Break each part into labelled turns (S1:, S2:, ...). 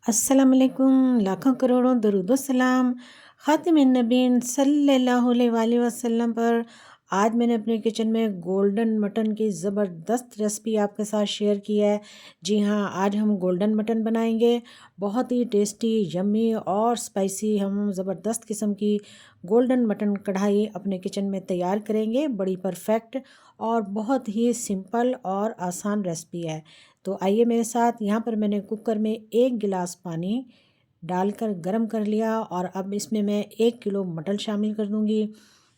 S1: अस्सलाम वालेकुम, लाखों करोड़ों दरूदो सलाम ख़ातिमुन नबीन सल्लल्लाहु अलैहि वसल्लम पर। आज मैंने अपने किचन में गोल्डन मटन की ज़बरदस्त रेसिपी आपके साथ शेयर की है। जी हाँ, आज हम गोल्डन मटन बनाएंगे। बहुत ही टेस्टी, यम्मी और स्पाइसी हम ज़बरदस्त किस्म की गोल्डन मटन कढ़ाई अपने किचन में तैयार करेंगे। बड़ी परफेक्ट और बहुत ही सिंपल और आसान रेसिपी है। तो आइए मेरे साथ। यहाँ पर मैंने कुकर में 1 गिलास पानी डालकर गरम कर लिया और अब इसमें मैं 1 किलो मटन शामिल कर दूँगी।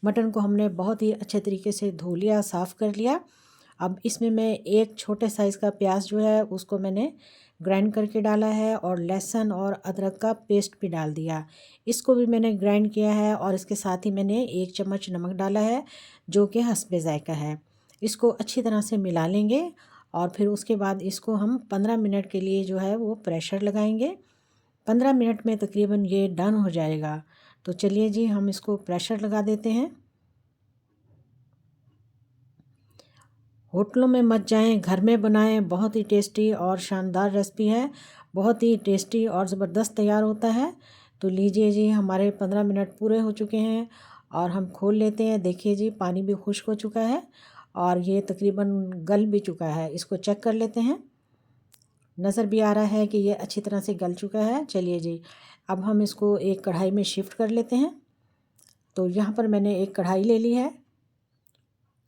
S1: मटन को हमने बहुत ही अच्छे तरीके से धो लिया, साफ़ कर लिया। अब इसमें मैं एक छोटे साइज़ का प्याज जो है उसको मैंने ग्राइंड करके डाला है और लहसुन और अदरक का पेस्ट भी डाल दिया। इसको भी मैंने ग्राइंड किया है और इसके साथ ही मैंने 1 चम्मच नमक डाला है जो कि हस्बे ज़ायक़ा है। इसको अच्छी तरह से मिला लेंगे और फिर उसके बाद इसको हम 15 मिनट के लिए जो है वो प्रेशर लगाएंगे। 15 मिनट में तकरीबन ये डन हो जाएगा। तो चलिए जी, हम इसको प्रेशर लगा देते हैं। होटलों में मत जाएं, घर में बनाएं। बहुत ही टेस्टी और शानदार रेसिपी है। बहुत ही टेस्टी और ज़बरदस्त तैयार होता है। तो लीजिए जी, हमारे 15 मिनट पूरे हो चुके हैं और हम खोल लेते हैं। देखिए जी, पानी भी खुश्क हो चुका है और ये तकरीबन गल भी चुका है। इसको चेक कर लेते हैं। नज़र भी आ रहा है कि ये अच्छी तरह से गल चुका है। चलिए जी, अब हम इसको एक कढ़ाई में शिफ्ट कर लेते हैं। तो यहाँ पर मैंने एक कढ़ाई ले ली है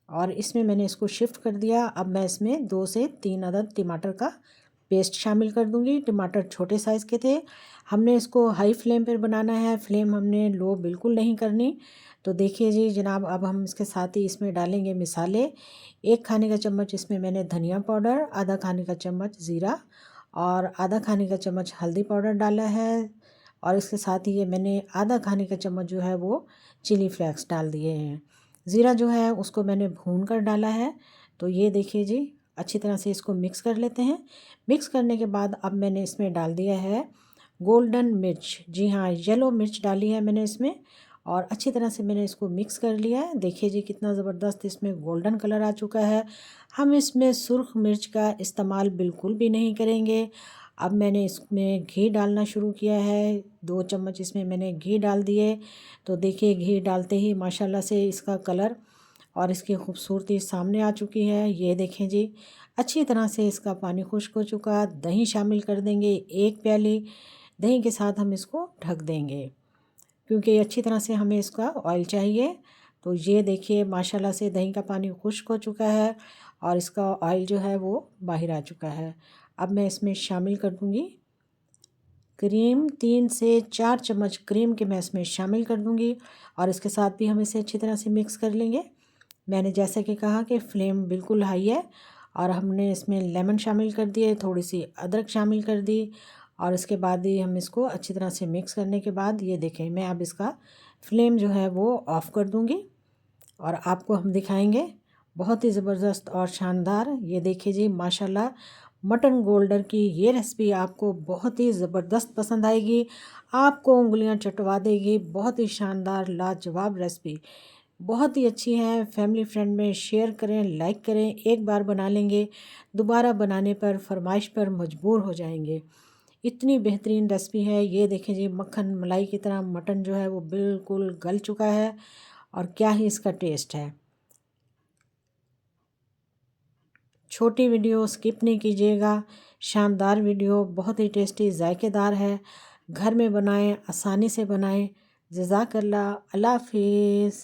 S1: और इसमें मैंने इसको शिफ्ट कर दिया। अब मैं इसमें 2 से 3 अदद टमाटर का पेस्ट शामिल कर दूंगी। टमाटर छोटे साइज़ के थे। हमने इसको हाई फ्लेम पर बनाना है, फ्लेम हमने लो बिल्कुल नहीं करनी। तो देखिए जी जनाब, अब हम इसके साथ ही इसमें डालेंगे मिसाले। 1 खाने का चम्मच इसमें मैंने धनिया पाउडर, आधा खाने का चम्मच ज़ीरा और आधा खाने का चम्मच हल्दी पाउडर डाला है और इसके साथ ही ये मैंने आधा खाने का चम्मच जो है वो चिली फ्लेक्स डाल दिए हैं। ज़ीरा जो है उसको मैंने भून कर डाला है। तो ये देखिए जी, अच्छी तरह से इसको मिक्स कर लेते हैं। मिक्स करने के बाद अब मैंने इसमें डाल दिया है गोल्डन मिर्च। जी हाँ, येलो मिर्च डाली है मैंने इसमें और अच्छी तरह से मैंने इसको मिक्स कर लिया है। देखिए जी, कितना ज़बरदस्त इसमें गोल्डन कलर आ चुका है। हम इसमें सुर्ख मिर्च का इस्तेमाल बिल्कुल भी नहीं करेंगे। अब मैंने इसमें घी डालना शुरू किया है। 2 चम्मच इसमें मैंने घी डाल दिए। तो देखिए, घी डालते ही माशाल्लाह से इसका कलर और इसकी खूबसूरती सामने आ चुकी है। ये देखें जी, अच्छी तरह से इसका पानी खुश्क हो चुका। दही शामिल कर देंगे 1 प्याली। दही के साथ हम इसको ढक देंगे क्योंकि अच्छी तरह से हमें इसका ऑयल चाहिए। तो ये देखिए, माशाल्लाह से दही का पानी खुश्क हो चुका है और इसका ऑयल जो है वो बाहर आ चुका है। अब मैं इसमें शामिल कर दूँगी क्रीम। 3 से 4 चम्मच क्रीम के मैं इसमें शामिल कर दूँगी और इसके साथ भी हम इसे अच्छी तरह से मिक्स कर लेंगे। मैंने जैसा कि कहा कि फ्लेम बिल्कुल हाई है और हमने इसमें लेमन शामिल कर दिए, थोड़ी सी अदरक शामिल कर दी और इसके बाद ही हम इसको अच्छी तरह से मिक्स करने के बाद ये देखें, मैं अब इसका फ्लेम जो है वो ऑफ़ कर दूँगी और आपको हम दिखाएंगे। बहुत ही ज़बरदस्त और शानदार। ये देखिए जी, माशाल्लाह मटन गोल्डन की ये रेसिपी आपको बहुत ही ज़बरदस्त पसंद आएगी। आपको उंगलियां चटवा देगी। बहुत ही शानदार लाजवाब रेसिपी, बहुत ही अच्छी है। फैमिली फ्रेंड में शेयर करें, लाइक करें। एक बार बना लेंगे, दोबारा बनाने पर फरमाइश पर मजबूर हो जाएंगे। इतनी बेहतरीन रेसिपी है। ये देखें जी, मक्खन मलाई की तरह मटन जो है वो बिल्कुल गल चुका है और क्या ही इसका टेस्ट है। छोटी वीडियो स्किप नहीं कीजिएगा। शानदार वीडियो, बहुत ही टेस्टी, जायकेदार है। घर में बनाएं, आसानी से बनाएं। जज़ाकल्लाह। अल्लाह हाफिज़।